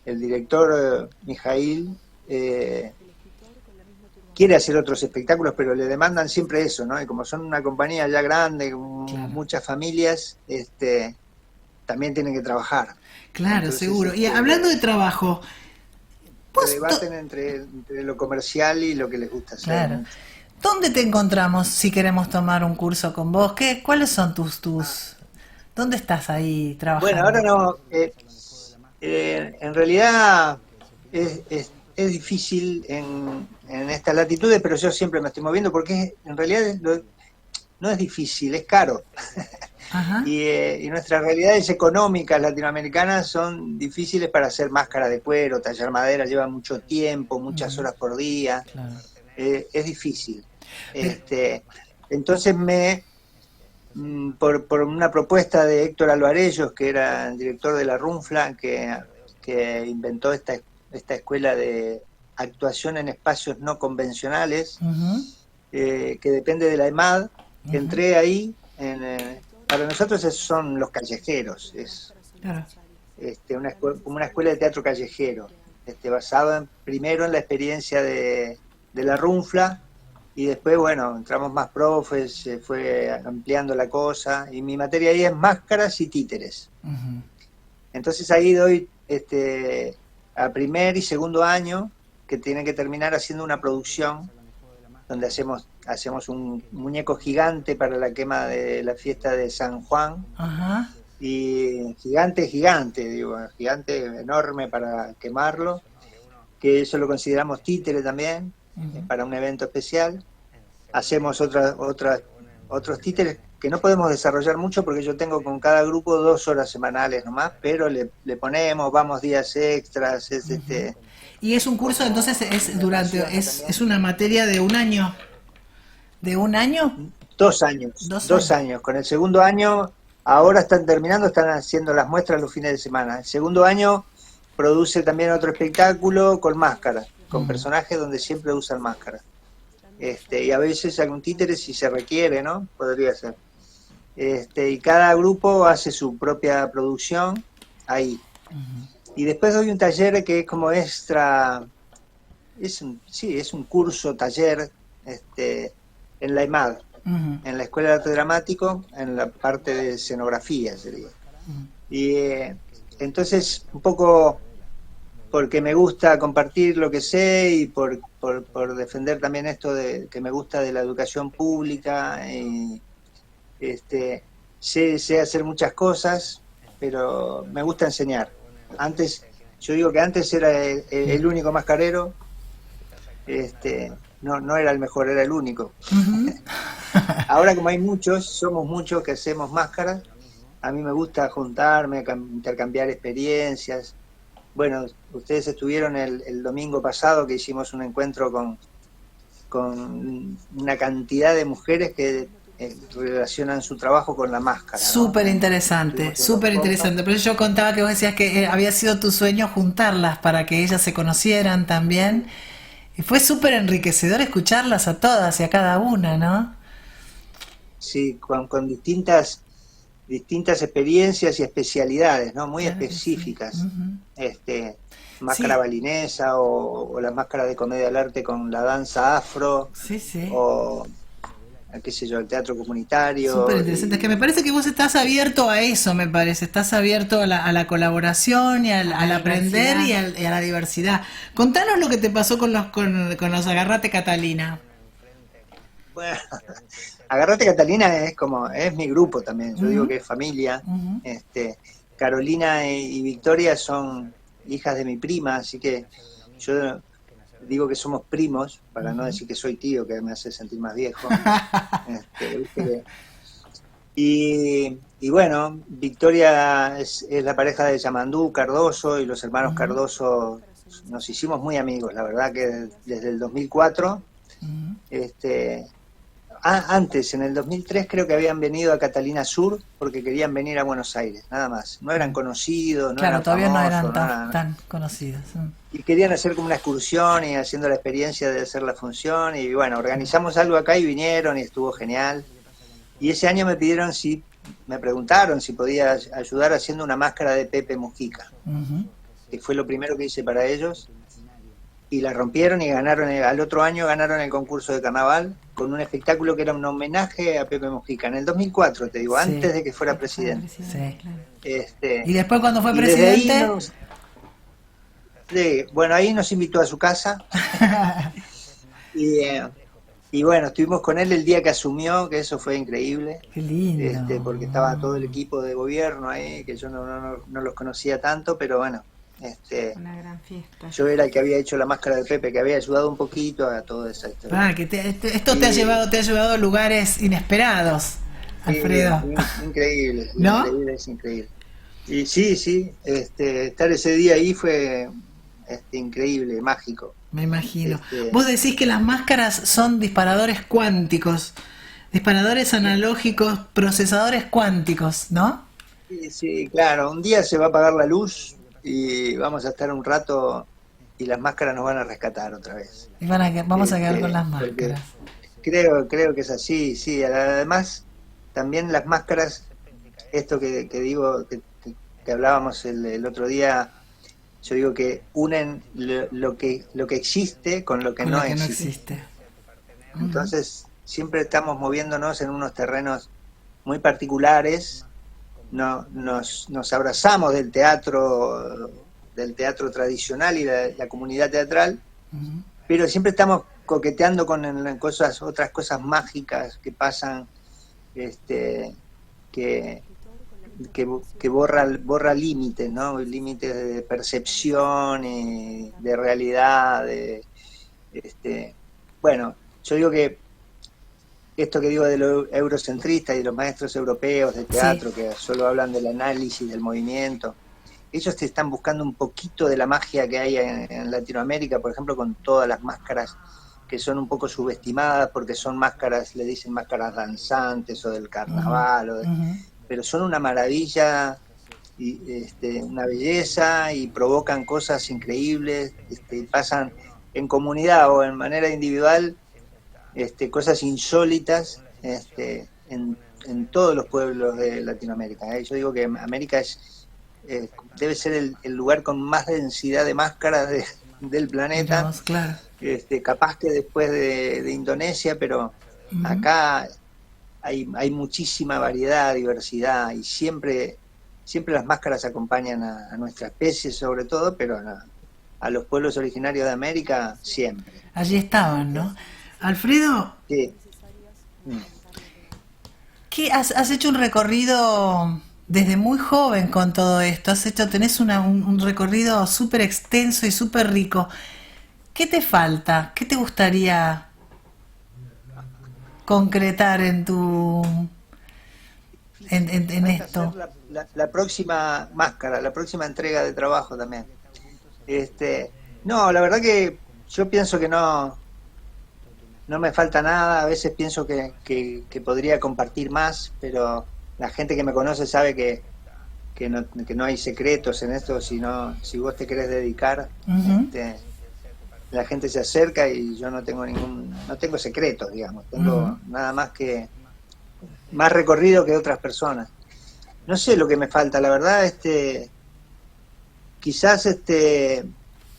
Speaker 6: El director Mijail quiere hacer otros espectáculos, pero le demandan siempre eso, ¿no? Y como son una compañía ya grande, con muchas familias, también tienen que trabajar.
Speaker 2: Claro, entonces, seguro. Y hablando de trabajo,
Speaker 6: debaten entre lo comercial y lo que les gusta hacer.
Speaker 2: Claro. ¿Dónde te encontramos si queremos tomar un curso con vos? ¿Cuáles son tus ¿dónde estás ahí trabajando?
Speaker 6: Bueno, ahora no. En realidad es difícil en estas latitudes, pero yo siempre me estoy moviendo porque en realidad no es difícil, es caro.
Speaker 2: Ajá.
Speaker 6: Y nuestras realidades económicas latinoamericanas son difíciles para hacer máscara de cuero, tallar madera, lleva mucho tiempo, muchas horas por día.
Speaker 2: Claro.
Speaker 6: Es difícil. Entonces por una propuesta de Héctor Alvarellos, que era el director de la RUNFLA, que inventó esta escuela de actuación en espacios no convencionales, que depende de la EMAD, entré ahí. Para nosotros son los callejeros, es
Speaker 2: Claro.
Speaker 6: como una escuela de teatro callejero, basado primero en la experiencia de la RUNFLA, y después, bueno, entramos más profes, se fue ampliando la cosa, y mi materia ahí es máscaras y títeres. Entonces ahí doy a primer y segundo año, que tienen que terminar haciendo una producción, donde hacemos un muñeco gigante para la quema de la fiesta de San Juan.
Speaker 2: Ajá.
Speaker 6: Y gigante, enorme para quemarlo, que eso lo consideramos títere también, para un evento especial. Hacemos otros títeres que no podemos desarrollar mucho porque yo tengo con cada grupo 2 horas semanales nomás, pero le ponemos, vamos días extras.
Speaker 2: Y es un curso, entonces es una materia de un año. ¿De un año?
Speaker 6: 2 años. 2 años. Con el segundo año, ahora están haciendo las muestras los fines de semana. El segundo año produce también otro espectáculo con máscaras, con personajes donde siempre usan máscaras. Y a veces algún títere si se requiere, ¿no? Podría ser. Y cada grupo hace su propia producción ahí. Y después doy un taller que es como extra, es un curso, taller, en la EMAD, en la Escuela de Arte Dramático, en la parte de escenografía sería. Y entonces, un poco porque me gusta compartir lo que sé y por defender también esto de que me gusta de la educación pública, y sé hacer muchas cosas, pero me gusta enseñar. Yo digo que antes era el único mascarero, no era el mejor, era el único. Ahora, como hay somos muchos que hacemos máscaras, a mí me gusta juntarme, intercambiar experiencias. Bueno, ustedes estuvieron el domingo pasado que hicimos un encuentro con una cantidad de mujeres que relacionan su trabajo con la máscara, ¿no?
Speaker 2: Súper interesante. Por eso yo contaba que vos decías que había sido tu sueño juntarlas para que ellas se conocieran también. Y fue súper enriquecedor escucharlas a todas y a cada una, ¿no?
Speaker 6: Sí, con distintas experiencias y especialidades, ¿no? Muy específicas. Sí. Máscara balinesa o la máscara de comedia del arte con la danza afro.
Speaker 2: Sí.
Speaker 6: O qué sé yo, el teatro comunitario.
Speaker 2: Súper interesante. Es que me parece que vos estás abierto a eso, me parece. Estás abierto a la colaboración y al aprender y a la diversidad. Contanos lo que te pasó con los Agarrate Catalina.
Speaker 6: Bueno, Agarrate Catalina es mi grupo también. Yo digo que es familia. Carolina y Victoria son hijas de mi prima, así que yo digo que somos primos, para no decir que soy tío, que me hace sentir más viejo. Y bueno, Victoria es la pareja de Yamandú Cardoso, y los hermanos Cardoso nos hicimos muy amigos, la verdad que desde el 2004. Antes, en el 2003 creo que habían venido a Catalina Sur porque querían venir a Buenos Aires, nada más. No eran conocidos, no eran
Speaker 2: todavía
Speaker 6: famosos,
Speaker 2: no eran tan conocidos.
Speaker 6: Y querían hacer como una excursión y haciendo la experiencia de hacer la función. Y bueno, organizamos algo acá y vinieron y estuvo genial. Y ese año me preguntaron si podía ayudar haciendo una máscara de Pepe Mujica, que fue lo primero que hice para ellos. Y la rompieron y al otro año ganaron el concurso de carnaval con un espectáculo que era un homenaje a Pepe Mujica. En el 2004, te digo, antes de que fuera presidente.
Speaker 2: Sí. Y después cuando fue presidente... Ahí
Speaker 6: bueno, ahí nos invitó a su casa. Y Y bueno, estuvimos con él el día que asumió, que eso fue increíble.
Speaker 2: Qué lindo.
Speaker 6: Porque estaba todo el equipo de gobierno ahí, que yo no los conocía tanto, pero bueno,
Speaker 3: una gran fiesta.
Speaker 6: yo era el que había hecho la máscara de Pepe, que había ayudado un poquito a toda esa historia.
Speaker 2: Que esto te ha llevado a lugares inesperados, Alfredo.
Speaker 6: Increíble,
Speaker 2: ¿No?
Speaker 6: Increíble, es increíble. Y sí, estar ese día ahí fue increíble, mágico.
Speaker 2: Me imagino. Vos decís que las máscaras son disparadores cuánticos, disparadores analógicos, procesadores cuánticos, ¿no?
Speaker 6: Sí, claro. Un día se va a apagar la luz y vamos a estar un rato y las máscaras nos van a rescatar otra vez.
Speaker 2: Y vamos a quedar con las máscaras.
Speaker 6: Creo que es así, sí. Además, también las máscaras, esto que digo, que hablábamos el otro día, yo digo que unen lo que existe con lo que no existe. Entonces, siempre estamos moviéndonos en unos terrenos muy particulares. Nos abrazamos del teatro tradicional y la comunidad teatral, pero siempre estamos coqueteando con otras cosas mágicas que pasan, que borra límites, ¿no? Límites de percepción y de realidad. Bueno, yo digo que esto que digo de lo eurocentrista y de los maestros europeos de teatro, que solo hablan del análisis, del movimiento, ellos te están buscando un poquito de la magia que hay en Latinoamérica, por ejemplo, con todas las máscaras que son un poco subestimadas porque son máscaras, le dicen máscaras danzantes o del carnaval, pero son una maravilla, y, una belleza, y provocan cosas increíbles, pasan en comunidad o en manera individual, cosas insólitas en todos los pueblos de Latinoamérica. Yo digo que América debe ser el lugar con más densidad de máscaras del planeta.
Speaker 2: Digamos, claro.
Speaker 6: Capaz que después de Indonesia, pero acá hay muchísima variedad, diversidad, y siempre las máscaras acompañan a nuestra especie sobre todo, pero a los pueblos originarios de América siempre.
Speaker 2: Allí estaban, ¿no? Alfredo,
Speaker 6: Sí.
Speaker 2: ¿Qué has hecho un recorrido desde muy joven con todo esto? Tenés un recorrido súper extenso y súper rico. ¿Qué te falta? ¿Qué te gustaría concretar en esto?
Speaker 6: La próxima máscara, la próxima entrega de trabajo también. No, la verdad que yo pienso que no me falta nada. A veces pienso que podría compartir más, pero la gente que me conoce sabe que no hay secretos en esto. Si vos te querés dedicar, la gente se acerca y yo no tengo secretos, digamos. Tengo nada más recorrido que otras personas. No sé lo que me falta, la verdad, quizás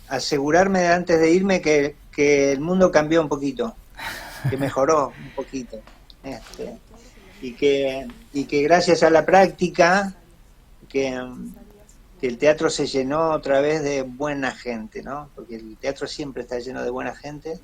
Speaker 6: asegurarme antes de irme que el mundo cambió un poquito, que mejoró un poquito, y que gracias a la práctica que el teatro se llenó otra vez de buena gente, ¿no? Porque el teatro siempre está lleno de buena gente,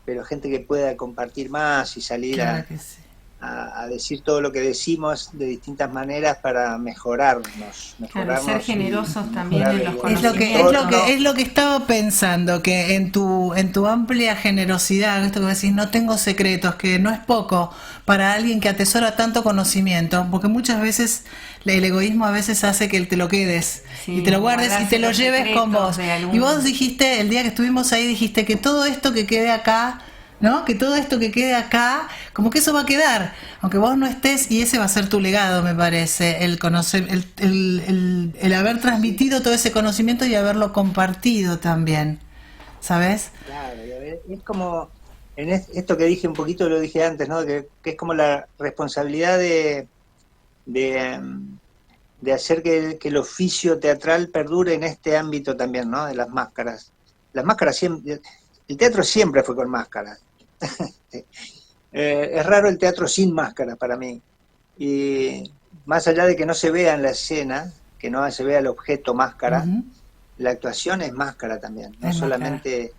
Speaker 6: pero gente que pueda compartir más y salir a decir todo lo que decimos de distintas maneras para mejorarnos.
Speaker 3: Ser generosos también en los
Speaker 2: conocimientos. Es lo que estaba pensando, que en tu amplia generosidad, esto que decís, no tengo secretos, que no es poco para alguien que atesora tanto conocimiento, porque muchas veces el egoísmo a veces hace que te lo quedes y te lo guardes y te lo lleves con vos. Y vos dijiste, el día que estuvimos ahí, dijiste que todo esto que quede acá, ¿no? Que todo esto que quede acá, como que eso va a quedar, aunque vos no estés, y ese va a ser tu legado, me parece, el conocer, el haber transmitido todo ese conocimiento y haberlo compartido también, ¿sabes?
Speaker 6: Claro, es como, esto que dije un poquito, lo dije antes, ¿no? Que es como la responsabilidad de hacer que el oficio teatral perdure en este ámbito también, ¿no? De las máscaras. Las máscaras siempre, el teatro siempre fue con máscaras. Es raro el teatro sin máscaras para mí. Y más allá de que no se vea en la escena, que no se vea el objeto máscara, la actuación es máscara también. No solamente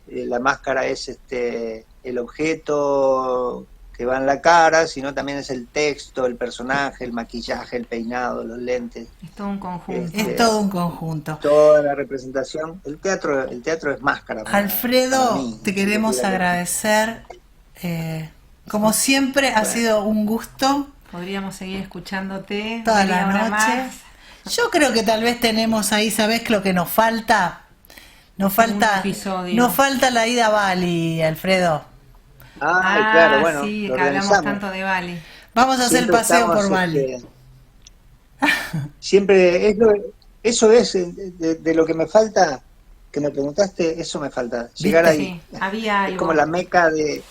Speaker 6: la máscara es el objeto que va en la cara, sino también es el texto, el personaje, el maquillaje, el peinado, los lentes.
Speaker 3: Es todo un conjunto.
Speaker 2: Es todo un conjunto.
Speaker 6: Toda la representación. El teatro es máscara.
Speaker 2: Alfredo,
Speaker 6: para mí.
Speaker 2: te queremos agradecer. Como siempre, ha sido un gusto.
Speaker 3: Podríamos seguir escuchándote
Speaker 2: toda la
Speaker 3: hora
Speaker 2: noche.
Speaker 3: más.
Speaker 2: Yo creo que tal vez tenemos ahí, ¿sabés lo que nos falta? Nos falta la ida a Bali, Alfredo.
Speaker 6: Claro, bueno,
Speaker 3: sí, que hablamos tanto de Bali.
Speaker 2: Vamos a hacer el paseo por Bali.
Speaker 6: Siempre eso es de lo que me falta, que me preguntaste, eso me falta, llegar ahí.
Speaker 3: Sí, había algo.
Speaker 6: Es como la meca de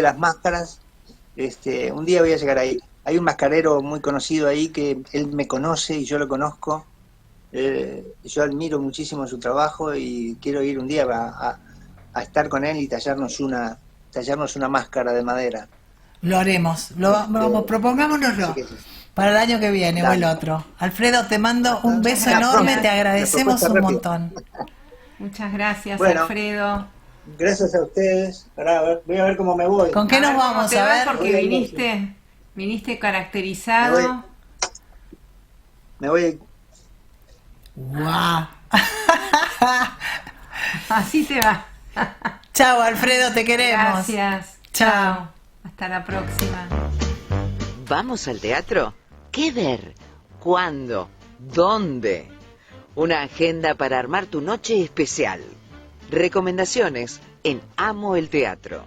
Speaker 6: las máscaras. Un día voy a llegar ahí. Hay un mascarero muy conocido ahí que él me conoce y yo lo conozco. Yo admiro muchísimo su trabajo y quiero ir un día a estar con él y tallarnos una máscara de madera.
Speaker 2: Lo haremos, propongámonoslo para el año que viene. Dale. O el otro. Alfredo, te mando un beso enorme, te agradecemos un montón.
Speaker 3: Muchas gracias, bueno, Alfredo.
Speaker 6: Gracias a ustedes. Voy a ver cómo me voy.
Speaker 2: ¿Con qué nos vamos a ver?
Speaker 3: Porque viniste caracterizado.
Speaker 6: Me voy.
Speaker 2: ¡Guau!
Speaker 3: Así te va.
Speaker 2: Chao, Alfredo, te queremos.
Speaker 3: Gracias.
Speaker 2: Chao.
Speaker 3: Hasta la próxima.
Speaker 1: ¿Vamos al teatro? ¿Qué ver? ¿Cuándo? ¿Dónde? Una agenda para armar tu noche especial. Recomendaciones en Amo el Teatro.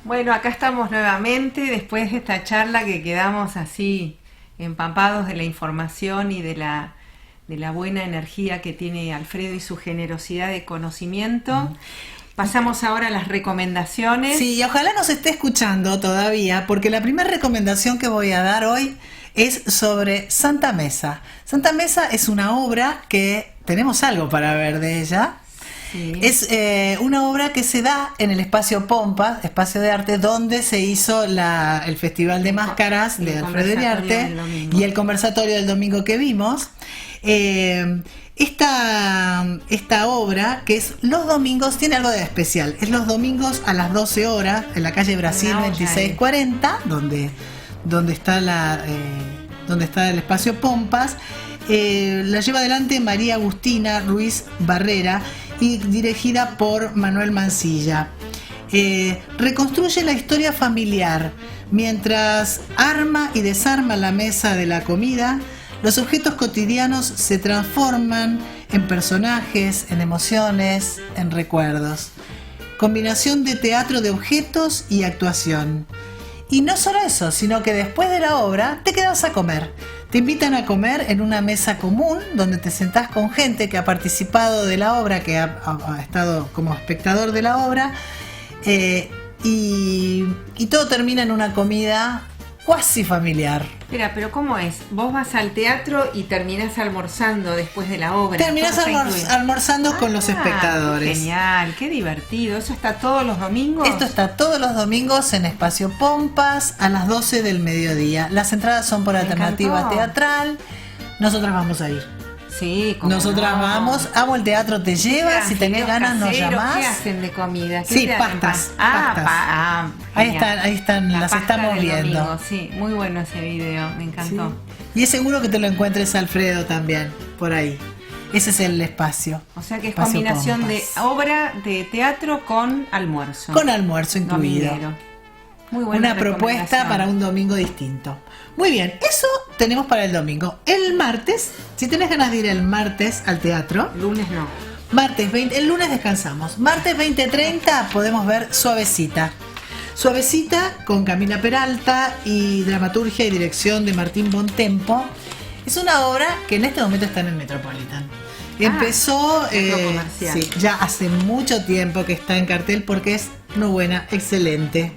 Speaker 3: Bueno, acá estamos nuevamente después de esta charla que quedamos así empapados de la información y de la buena energía que tiene Alfredo y su generosidad de conocimiento. Pasamos ahora a las recomendaciones.
Speaker 2: Sí, y ojalá nos esté escuchando todavía, porque la primera recomendación que voy a dar hoy es sobre Santa Mesa. Santa Mesa es una obra que tenemos algo para ver de ella. Sí. Es una obra que se da en el espacio Pompas, espacio de arte, donde se hizo el Festival de Máscaras de Alfredo Iriarte y el conversatorio del domingo que vimos. Esta obra, que es los domingos, tiene algo de especial. Es los domingos a las 12 horas en la calle Brasil 2640, donde está el espacio Pompas. La lleva adelante María Agustina Ruiz Barrera y dirigida por Manuel Mancilla. Reconstruye la historia familiar mientras arma y desarma la mesa de la comida. Los objetos cotidianos se transforman en personajes, en emociones, en recuerdos. Combinación de teatro de objetos y actuación. Y no solo eso, sino que después de la obra te quedas a comer. Te invitan a comer en una mesa común donde te sentás con gente que ha participado de la obra, que ha estado como espectador de la obra, y todo termina en una comida cuasi familiar.
Speaker 3: Espera, pero ¿cómo es? Vos vas al teatro y terminás almorzando después de la obra.
Speaker 2: Terminás almorzando con los espectadores.
Speaker 3: Genial, qué divertido. ¿Eso está todos los domingos?
Speaker 2: Esto está todos los domingos en Espacio Pompas a las 12 del mediodía. Las entradas son por alternativa teatral. Nosotras vamos a ir.
Speaker 3: Sí,
Speaker 2: nosotras vamos. Amo el Teatro te lleva. Si tenés ganas nos llamás.
Speaker 3: ¿Qué hacen de comida?
Speaker 2: Sí, pastas. Ahí están, las estamos viendo.
Speaker 3: Domingo, sí, muy bueno ese video, me encantó.
Speaker 2: Sí. Y es seguro que te lo encuentres, Alfredo, también, por ahí. Ese es el espacio.
Speaker 3: O sea que es combinación Pompas. De obra de teatro con almuerzo.
Speaker 2: Con almuerzo incluido.
Speaker 3: Dominguero. Muy buena
Speaker 2: una propuesta para un domingo distinto. Muy bien, eso tenemos para el domingo. El martes, si tenés ganas de ir el martes al teatro.
Speaker 3: Lunes no.
Speaker 2: El lunes descansamos. Martes 20:30 podemos ver Suavecita. Suavecita con Camila Peralta y dramaturgia y dirección de Martín Bontempo. Es una obra que en este momento está en el Metropolitan. Empezó ya hace mucho tiempo que está en cartel porque es muy buena, excelente.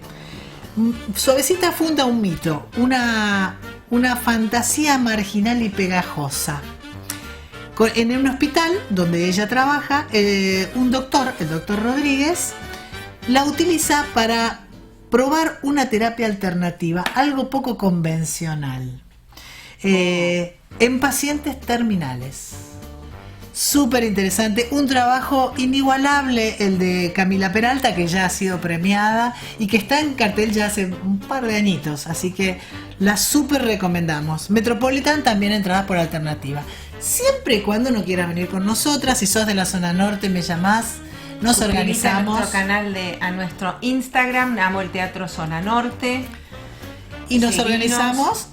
Speaker 2: Suavecita funda un mito, una fantasía marginal y pegajosa. En un hospital donde ella trabaja, un doctor, el doctor Rodríguez, la utiliza para probar una terapia alternativa, algo poco convencional, en pacientes terminales. Súper interesante, un trabajo inigualable el de Camila Peralta, que ya ha sido premiada y que está en cartel ya hace un par de añitos, así que la súper recomendamos. Metropolitan también entradas por alternativa. Siempre y cuando no quieras venir con nosotras, si sos de la zona norte me llamás, nos organizamos.
Speaker 3: A nuestro canal a nuestro Instagram, Amo el Teatro Zona Norte.
Speaker 2: Y nos organizamos.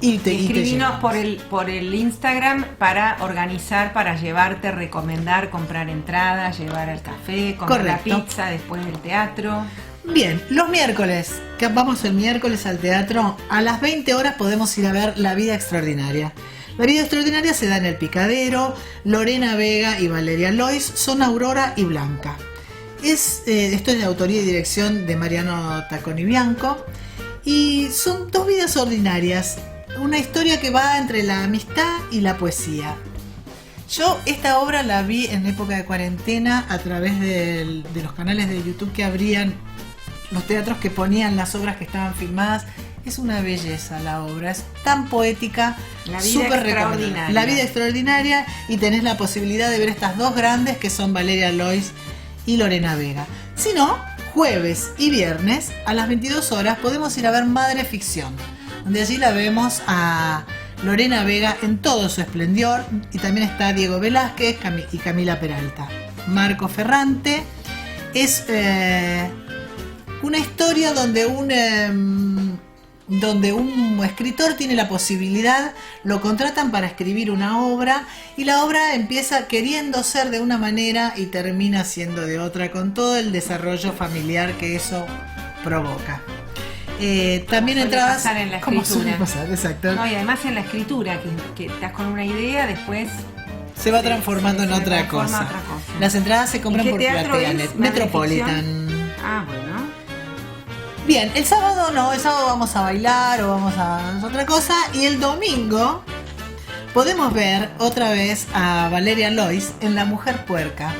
Speaker 2: Y
Speaker 3: escribinos por el Instagram para organizar, para llevarte, recomendar, comprar entradas, llevar al café, comer la pizza después del teatro.
Speaker 2: Bien, los miércoles, que vamos el miércoles al teatro, a las 20 horas podemos ir a ver La Vida Extraordinaria. La Vida Extraordinaria se da en El Picadero. Lorena Vega y Valeria Lois son Aurora y Blanca. Esto es de autoría y dirección de Mariano Tacconi Bianco. Y son dos vidas ordinarias. Una historia que va entre la amistad y la poesía. Yo esta obra la vi en época de cuarentena a través de los canales de YouTube que abrían los teatros, que ponían las obras que estaban filmadas. Es una belleza la obra, es tan poética, súper recomendable. La Vida Extraordinaria, y tenés la posibilidad de ver estas dos grandes que son Valeria Lois y Lorena Vega. Si no, jueves y viernes a las 22 horas podemos ir a ver Madre Ficción, donde allí la vemos a Lorena Vega en todo su esplendor, y también está Diego Velázquez y Camila Peralta. Marco Ferrante es una historia donde un escritor tiene la posibilidad, lo contratan para escribir una obra, y la obra empieza queriendo ser de una manera y termina siendo de otra, con todo el desarrollo familiar que eso provoca. También entradas
Speaker 3: pasar en la escritura.
Speaker 2: Pasar, exacto.
Speaker 3: No, y además en la escritura, que estás con una idea, después
Speaker 2: se va transformando en otra cosa. Las entradas se compran por Plateanet. Metropolitan.
Speaker 3: Ah, bueno.
Speaker 2: Bien, el sábado no, el sábado vamos a bailar o vamos a otra cosa, y el domingo podemos ver otra vez a Valeria Lois en La Mujer Puerca.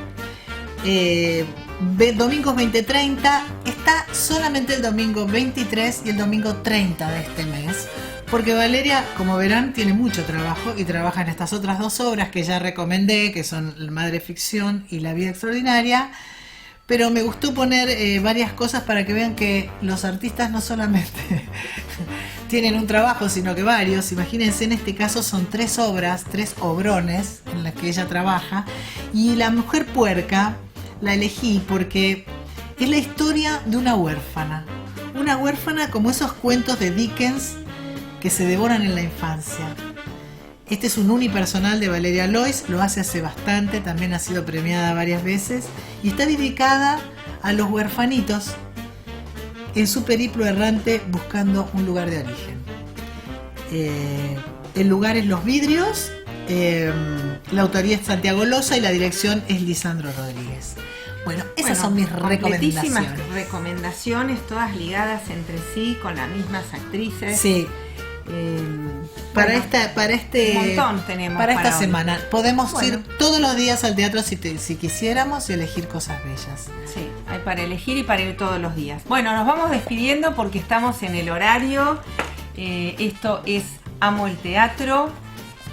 Speaker 2: Domingos 20-30, está solamente el domingo 23 y el domingo 30 de este mes, porque Valeria, como verán, tiene mucho trabajo y trabaja en estas otras dos obras que ya recomendé, que son Madre Ficción y La Vida Extraordinaria. Pero me gustó poner varias cosas para que vean que los artistas no solamente tienen un trabajo, sino que varios. Imagínense, en este caso son 3 obras, 3 obrones en las que ella trabaja. Y La Mujer Puerca la elegí porque es la historia de una huérfana. Una huérfana como esos cuentos de Dickens que se devoran en la infancia. Este es un unipersonal de Valeria Lois, lo hace bastante, también ha sido premiada varias veces, y está dedicada a los huerfanitos en su periplo errante buscando un lugar de origen. El lugar es Los Vidrios, la autoría es Santiago Loza y la dirección es Lisandro Rodríguez. Bueno, esas son mis recomendaciones.
Speaker 3: Recomendaciones, todas ligadas entre sí, con las mismas actrices.
Speaker 2: Sí. Para esta semana podemos ir todos los días al teatro si quisiéramos, y elegir cosas bellas.
Speaker 3: Sí, hay para elegir y para ir todos los días. Bueno, nos vamos despidiendo porque estamos en el horario. Esto es Amo el Teatro.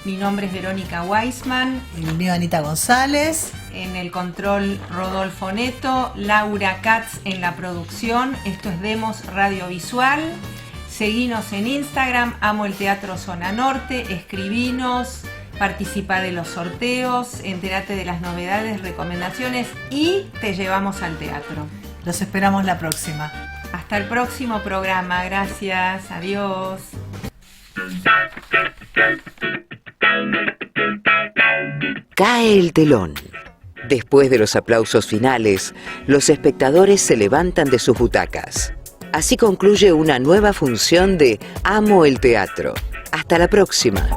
Speaker 3: Mi nombre es Verónica Weisman.
Speaker 2: El mío, Anita González.
Speaker 3: En el control, Rodolfo Neto. Laura Katz en la producción. Esto es Demos Radiovisual. Seguinos en Instagram, Amo el Teatro Zona Norte, escribinos, participa de los sorteos, entérate de las novedades, recomendaciones, y te llevamos al teatro.
Speaker 2: Los esperamos la próxima.
Speaker 3: Hasta el próximo programa, gracias, adiós.
Speaker 1: Cae el telón. Después de los aplausos finales, los espectadores se levantan de sus butacas. Así concluye una nueva función de Amo el Teatro. Hasta la próxima.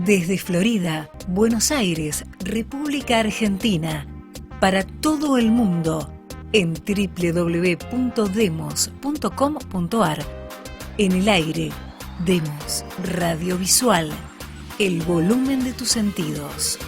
Speaker 7: Desde Florida, Buenos Aires, República Argentina, para todo el mundo, en www.demos.com.ar. En el aire, Demos Radiovisual, el volumen de tus sentidos.